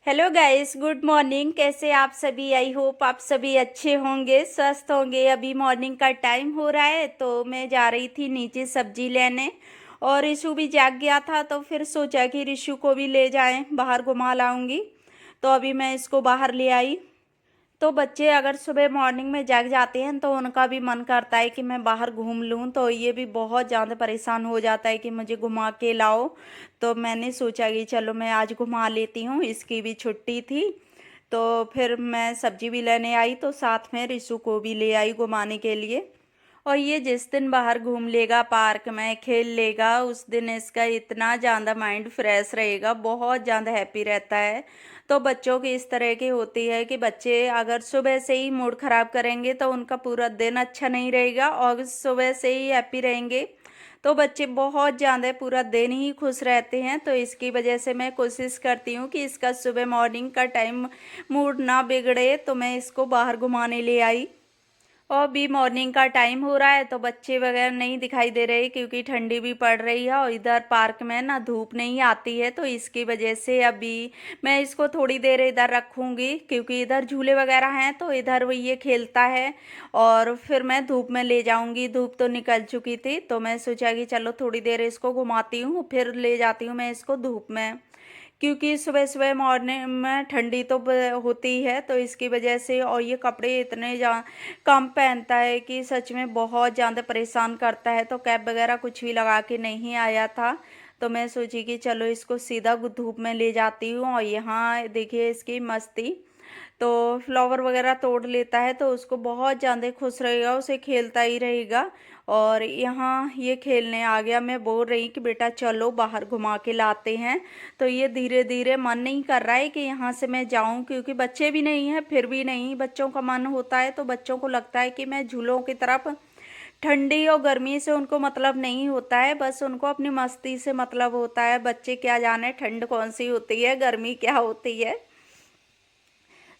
Hello guys, good morning. कैसे आप सभी? आई होप आप सभी अच्छे होंगे, स्वस्थ होंगे। अभी मॉर्निंग का टाइम हो रहा है तो मैं जा रही थी नीचे सब्जी लेने और रिशु भी जाग गया था तो फिर सोचा कि रिशु को भी ले जाएं, बाहर घुमा लाऊंगी। तो अभी मैं इसको बाहर ले आई। तो बच्चे अगर सुबह मॉर्निंग में जाग जाते हैं तो उनका भी मन करता है कि मैं बाहर घूम लूँ, तो ये भी बहुत ज़्यादा परेशान हो जाता है कि मुझे घुमा के लाओ। तो मैंने सोचा कि चलो मैं आज घुमा लेती हूँ, इसकी भी छुट्टी थी। तो फिर मैं सब्जी भी लेने आई तो साथ में रिशु को भी ले आई घुमाने के लिए। और ये जिस दिन बाहर घूम लेगा, पार्क में खेल लेगा, उस दिन इसका इतना ज़्यादा माइंड फ्रेश रहेगा, बहुत ज़्यादा हैप्पी रहता है। तो बच्चों की इस तरह की होती है कि बच्चे अगर सुबह से ही मूड ख़राब करेंगे तो उनका पूरा दिन अच्छा नहीं रहेगा, और सुबह से ही हैप्पी रहेंगे तो बच्चे बहुत ज़्यादा पूरा दिन ही खुश रहते हैं। तो इसकी वजह से मैं कोशिश करती हूँ कि इसका सुबह मॉर्निंग का टाइम मूड ना बिगड़े, तो मैं इसको बाहर घुमाने ले आई। और अभी मॉर्निंग का टाइम हो रहा है तो बच्चे वगैरह नहीं दिखाई दे रहे क्योंकि ठंडी भी पड़ रही है और इधर पार्क में ना धूप नहीं आती है, तो इसकी वजह से अभी मैं इसको थोड़ी देर इधर रखूँगी क्योंकि इधर झूले वगैरह हैं तो इधर वो ये खेलता है। और फिर मैं धूप में ले जाऊँगी, धूप तो निकल चुकी थी तो मैं सोचा कि चलो थोड़ी देर इसको घुमाती हूँ, फिर ले जाती हूँ मैं इसको धूप में। क्योंकि सुबह सुबह मॉर्निंग में ठंडी तो होती ही है तो इसकी वजह से, और ये कपड़े इतने कम पहनता है कि सच में बहुत ज़्यादा परेशान करता है। तो कैप वगैरह कुछ भी लगा के नहीं आया था, तो मैं सोची कि चलो इसको सीधा धूप में ले जाती हूँ। और यहाँ देखिए इसकी मस्ती, तो फ्लावर वगैरह तोड़ लेता है तो उसको बहुत ज़्यादा खुश रहेगा, उसे खेलता ही रहेगा। और यहाँ ये खेलने आ गया, मैं बोल रही कि बेटा चलो बाहर घुमा के लाते हैं। तो ये धीरे धीरे मन नहीं कर रहा है कि यहाँ से मैं जाऊँ, क्योंकि बच्चे भी नहीं हैं, फिर भी नहीं, बच्चों का मन होता है तो बच्चों को लगता है कि मैं झूलों की तरफ। ठंडी और गर्मी से उनको मतलब नहीं होता है, बस उनको अपनी मस्ती से मतलब होता है। बच्चे क्या जाने ठंड कौन सी होती है, गर्मी क्या होती है।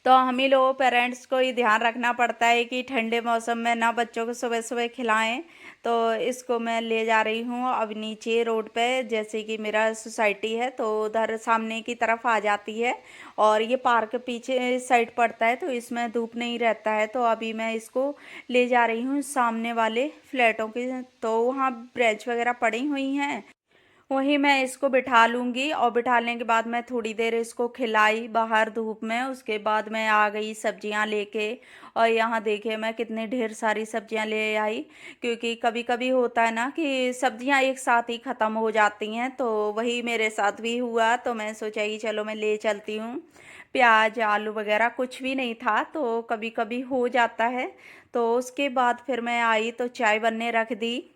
तो हम ही लोगों पेरेंट्स को ही ध्यान रखना पड़ता है कि ठंडे मौसम में ना बच्चों को सुबह सुबह खिलाएं। तो इसको मैं ले जा रही हूँ अब नीचे रोड पे, जैसे कि मेरा सोसाइटी है तो उधर सामने की तरफ आ जाती है और ये पार्क पीछे साइड पड़ता है तो इसमें धूप नहीं रहता है। तो अभी मैं इसको ले जा रही हूँ सामने वाले फ्लैटों के, तो वहाँ ब्रेंच वगैरह पड़ी हुई हैं, वहीं मैं इसको बिठा लूँगी। और बिठाने के बाद मैं थोड़ी देर इसको खिलाई बाहर धूप में, उसके बाद मैं आ गई सब्जियां लेके। और यहाँ देखिए मैं कितने ढेर सारी सब्जियां ले आई, क्योंकि कभी कभी होता है ना कि सब्जियां एक साथ ही ख़त्म हो जाती हैं, तो वही मेरे साथ भी हुआ। तो मैं सोचा कि चलो मैं ले चलती हूँ। प्याज आलू वगैरह कुछ भी नहीं था, तो कभी कभी हो जाता है। तो उसके बाद फिर मैं आई तो चाय बनने रख दी।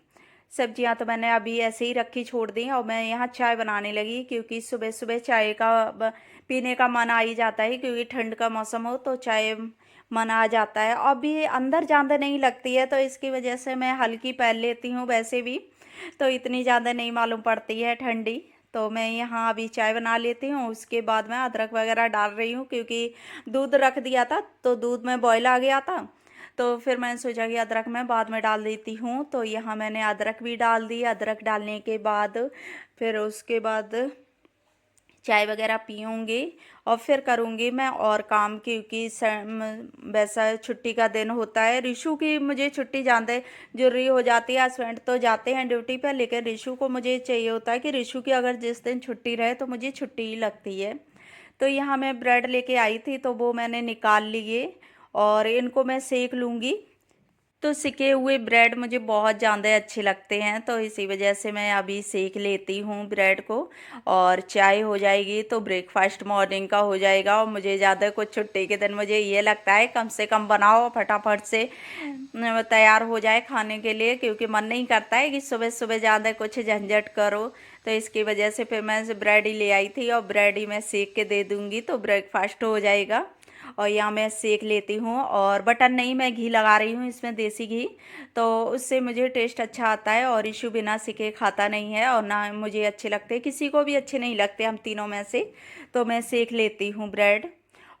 सब्जियां तो मैंने अभी ऐसे ही रखी छोड़ दी और मैं यहाँ चाय बनाने लगी, क्योंकि सुबह सुबह चाय का पीने का मन आ ही जाता है, क्योंकि ठंड का मौसम हो तो चाय मन आ जाता है। अभी अंदर ज़्यादा नहीं लगती है तो इसकी वजह से मैं हल्की पहन लेती हूँ, वैसे भी तो इतनी ज़्यादा नहीं मालूम पड़ती है ठंडी। तो मैं यहाँ अभी चाय बना लेती हूँ, उसके बाद मैं अदरक वगैरह डाल रही हूँ, क्योंकि दूध रख दिया था तो दूध में बॉयल आ गया था। तो फिर मैंने सोचा कि अदरक मैं बाद में डाल देती हूँ, तो यहाँ मैंने अदरक भी डाल दी। अदरक डालने के बाद फिर उसके बाद चाय वगैरह पीऊँगी और फिर करूँगी मैं और काम, क्योंकि वैसा छुट्टी का दिन होता है। रिशु की मुझे छुट्टी ज़्यादा जरूरी हो जाती है, हस्बैंड तो जाते हैं ड्यूटी पर, लेकिन रिशु को मुझे चाहिए होता है कि रिशु की अगर जिस दिन छुट्टी रहे तो मुझे छुट्टी ही लगती है। तो यहाँ मैं ब्रेड लेके आई थी तो वो मैंने निकाल लिए और इनको मैं सेक लूँगी। तो सिके हुए ब्रेड मुझे बहुत ज़्यादा अच्छे लगते हैं, तो इसी वजह से मैं अभी सेक लेती हूँ ब्रेड को। और चाय हो जाएगी तो ब्रेकफास्ट मॉर्निंग का हो जाएगा। और मुझे ज़्यादा कुछ छुट्टी के दिन मुझे ये लगता है कम से कम बनाओ, फटाफट से तैयार हो जाए खाने के लिए, क्योंकि मन नहीं करता है कि सुबह सुबह ज़्यादा कुछ झंझट करो। तो इसकी वजह से फिर मैं ब्रेड ही ले आई थी और ब्रेड ही मैं सेक के दे दूँगी तो ब्रेकफास्ट हो जाएगा। और यहाँ मैं सेक लेती हूँ, और बटर नहीं, मैं घी लगा रही हूँ इसमें, देसी घी, तो उससे मुझे टेस्ट अच्छा आता है। और इशू बिना सेके खाता नहीं है और ना मुझे अच्छे लगते, किसी को भी अच्छे नहीं लगते हम तीनों में से। तो मैं सेक लेती हूँ ब्रेड।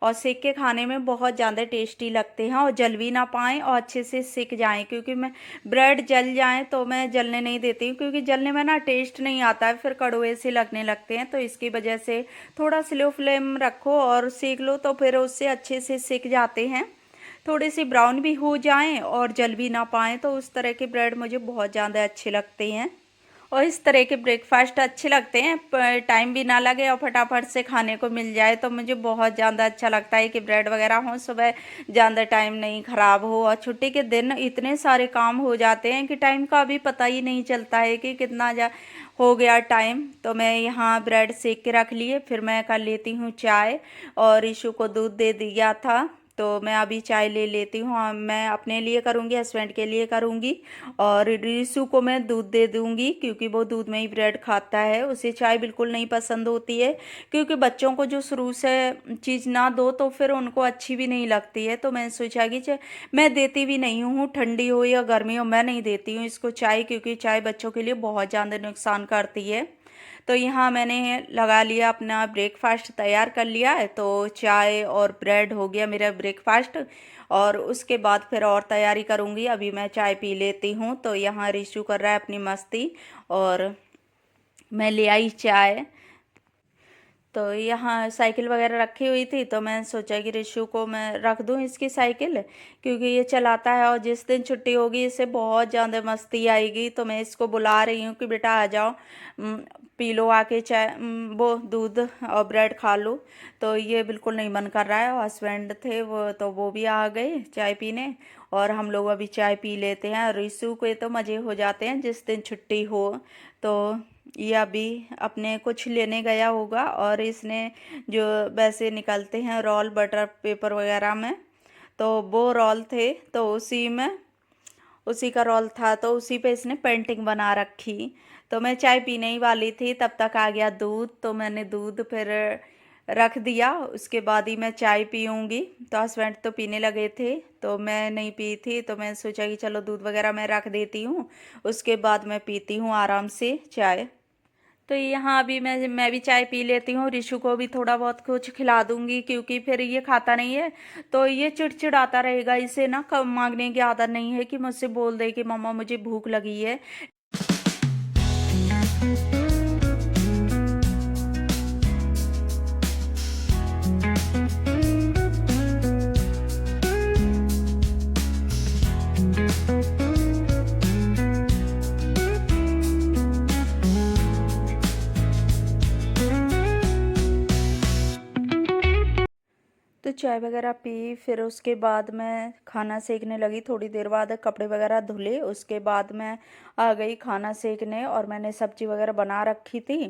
और सेक के खाने में बहुत ज़्यादा टेस्टी लगते हैं और जल भी ना पाएँ और अच्छे से सिक जाएँ, क्योंकि मैं ब्रेड जल जाएँ तो मैं जलने नहीं देती हूँ, क्योंकि जलने में ना टेस्ट नहीं आता है, फिर कड़वे से लगने लगते हैं। तो इसकी वजह से थोड़ा स्लो फ्लेम रखो और सेक लो, तो फिर उससे अच्छे से सिक जाते हैं। थोड़े से ब्राउन भी हो जाएं और जल भी ना पाएँ, तो उस तरह के ब्रेड मुझे बहुत ज़्यादा अच्छे लगते हैं। और इस तरह के ब्रेकफास्ट अच्छे लगते हैं, पर टाइम भी ना लगे और फटाफट से खाने को मिल जाए, तो मुझे बहुत ज़्यादा अच्छा लगता है कि ब्रेड वगैरह हो, सुबह ज़्यादा टाइम नहीं ख़राब हो। और छुट्टी के दिन इतने सारे काम हो जाते हैं कि टाइम का भी पता ही नहीं चलता है कि कितना हो गया टाइम। तो मैं यहाँ ब्रेड सेक के रख लिए, फिर मैं कर लेती हूँ चाय। और ईशू को दूध दे दिया था, तो मैं अभी चाय ले लेती हूँ। मैं अपने लिए करूँगी, हस्बैंड के लिए करूँगी, और रिशु को मैं दूध दे दूँगी, क्योंकि वो दूध में ही ब्रेड खाता है। उसे चाय बिल्कुल नहीं पसंद होती है, क्योंकि बच्चों को जो शुरू से चीज़ ना दो तो फिर उनको अच्छी भी नहीं लगती है। तो मैंने सोचा कि मैं देती भी नहीं हूँ, ठंडी हो या गर्मी हो, मैं नहीं देती हूँ इसको चाय, क्योंकि चाय बच्चों के लिए बहुत ज़्यादा नुकसान करती है। तो यहाँ मैंने लगा लिया, अपना ब्रेकफास्ट तैयार कर लिया है। तो चाय और ब्रेड हो गया मेरा ब्रेकफास्ट, और उसके बाद फिर और तैयारी करूँगी। अभी मैं चाय पी लेती हूँ। तो यहाँ रिशु कर रहा है अपनी मस्ती, और मैं ले आई चाय। तो यहाँ साइकिल वगैरह रखी हुई थी, तो मैं सोचा कि रिशु को मैं रख दूँ इसकी साइकिल, क्योंकि ये चलाता है और जिस दिन छुट्टी होगी इसे बहुत ज़्यादा मस्ती आएगी। तो मैं इसको बुला रही हूँ कि बेटा आ जाओ, पी लो आके चाय, वो दूध और ब्रेड खा लो। तो ये बिल्कुल नहीं मन कर रहा है। और हस्बैंड थे वो भी आ गए चाय पीने, और हम लोग अभी चाय पी लेते हैं। रिशु के तो मज़े हो जाते हैं जिस दिन छुट्टी हो। तो ये अभी अपने कुछ लेने गया होगा, और इसने जो वैसे निकलते हैं रोल बटर पेपर वगैरह में, तो वो रोल थे, तो उसी का रोल था, तो उसी पे इसने पेंटिंग बना रखी। तो मैं चाय पीने ही वाली थी, तब तक आ गया दूध, तो मैंने दूध फिर रख दिया। उसके बाद ही मैं चाय पीऊँगी। तो हस्बैंड तो पीने लगे थे, तो मैं नहीं पी थी, तो मैं सोचा कि चलो दूध वगैरह मैं रख देती हूँ, उसके बाद मैं पीती हूँ आराम से चाय। तो यहाँ अभी मैं भी चाय पी लेती हूँ, रिशु को भी थोड़ा बहुत कुछ खिला दूंगी, क्योंकि फिर ये खाता नहीं है तो ये चिड़चिड़ाता रहेगा। इसे ना कम मांगने की आदत नहीं है कि मुझसे बोल दे कि मम्मा मुझे भूख लगी है। तो चाय वगैरह पी, फिर उसके बाद मैं खाना सेकने लगी। थोड़ी देर बाद कपड़े वगैरह धुले, उसके बाद मैं आ गई खाना सेकने, और मैंने सब्जी वगैरह बना रखी थी।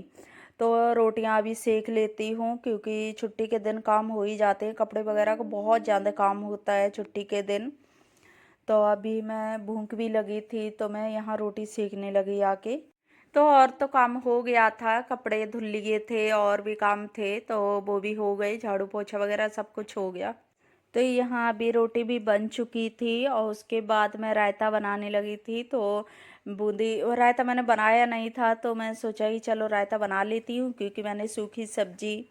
तो रोटियां अभी सेक लेती हूँ, क्योंकि छुट्टी के दिन काम हो ही जाते हैं, कपड़े वगैरह का बहुत ज़्यादा काम होता है छुट्टी के दिन। तो अभी मैं भूख भी लगी थी, तो मैं यहाँ रोटी सेकने लगी आके। तो और तो काम हो गया था, कपड़े धुल लिए थे और भी काम थे, तो वो भी हो गए, झाड़ू पोछा वगैरह सब कुछ हो गया। तो यहाँ अभी रोटी भी बन चुकी थी, और उसके बाद मैं रायता बनाने लगी थी। तो बूंदी और रायता मैंने बनाया नहीं था, तो मैं सोचा कि चलो रायता बना लेती हूँ, क्योंकि मैंने सूखी सब्जी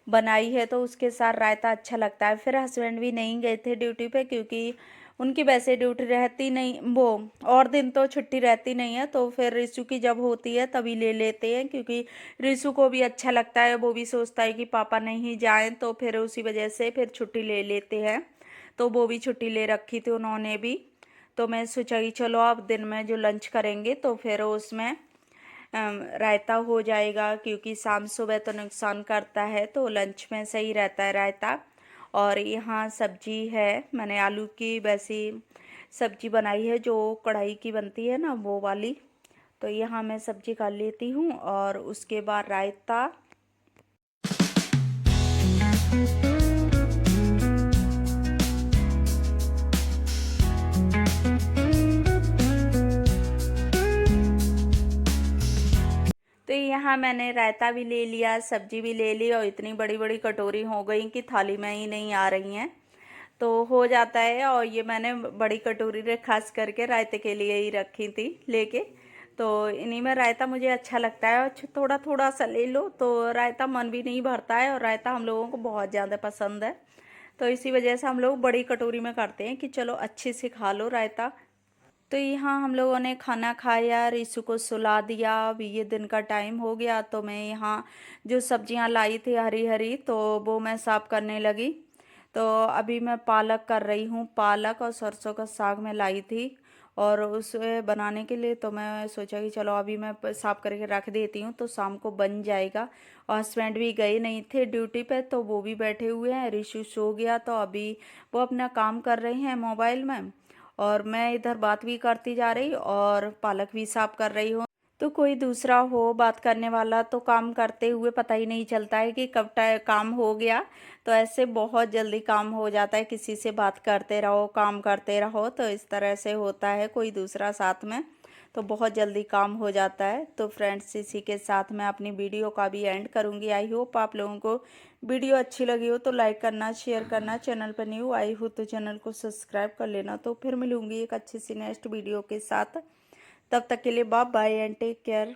बनाई है तो उसके साथ रायता अच्छा लगता है। फिर हस्बैंड भी नहीं गए थे ड्यूटी पे, क्योंकि उनकी वैसे ड्यूटी रहती नहीं, वो और दिन तो छुट्टी रहती नहीं है, तो फिर रिशु की जब होती है तभी ले लेते हैं, क्योंकि रिशु को भी अच्छा लगता है, वो भी सोचता है कि पापा नहीं जाएं, तो फिर उसी वजह से फिर छुट्टी ले लेते हैं। तो वो भी छुट्टी ले रखी थी उन्होंने भी। तो मैं सोचा कि चलो अब दिन में जो लंच करेंगे तो फिर उसमें रायता हो जाएगा, क्योंकि शाम सुबह तो नुकसान करता है, तो लंच में सही रहता है रायता। और यहाँ सब्जी है, मैंने आलू की वैसी सब्जी बनाई है जो कढ़ाई की बनती है ना, वो वाली। तो यहाँ मैं सब्जी कर लेती हूँ, और उसके बाद रायता। तो यहाँ मैंने रायता भी ले लिया, सब्जी भी ले ली, और इतनी बड़ी बड़ी कटोरी हो गई कि थाली में ही नहीं आ रही हैं, तो हो जाता है। और ये मैंने बड़ी कटोरी रे खास करके रायते के लिए ही रखी थी लेके। तो इन्हीं में रायता मुझे अच्छा लगता है, और थोड़ा थोड़ा सा ले लो तो रायता मन भी नहीं भरता है, और रायता हम लोगों को बहुत ज़्यादा पसंद है। तो इसी वजह से हम लोग बड़ी कटोरी में करते हैं कि चलो अच्छे से खा लो रायता। तो यहाँ हम लोगों ने खाना खाया, रीशु को सुला दिया। अभी ये दिन का टाइम हो गया, तो मैं यहाँ जो सब्जियाँ लाई थी हरी हरी, तो वो मैं साफ करने लगी। तो अभी मैं पालक कर रही हूँ, पालक और सरसों का साग मैं लाई थी, और उसे बनाने के लिए तो मैं सोचा कि चलो अभी मैं साफ करके रख देती हूँ, तो शाम को बन जाएगा। और हस्बैंड भी गए नहीं थे ड्यूटी पे, तो वो भी बैठे हुए हैं। ऋषु सो गया, तो अभी वो अपना काम कर रहे हैं मोबाइल में, और मैं इधर बात भी करती जा रही और पालक भी साफ कर रही हूँ। तो कोई दूसरा हो बात करने वाला तो काम करते हुए पता ही नहीं चलता है कि कब काम हो गया। तो ऐसे बहुत जल्दी काम हो जाता है, किसी से बात करते रहो काम करते रहो, तो इस तरह से होता है कोई दूसरा साथ में, तो बहुत जल्दी काम हो जाता है। तो फ्रेंड्स, इसी के साथ मैं अपनी वीडियो का भी एंड करूँगी। आई होप आप लोगों को वीडियो अच्छी लगी हो तो लाइक करना, शेयर करना, चैनल पर न्यू आई हो तो चैनल को सब्सक्राइब कर लेना। तो फिर मिलूंगी एक अच्छी सी नेक्स्ट वीडियो के साथ। तब तक के लिए bye bye and take care.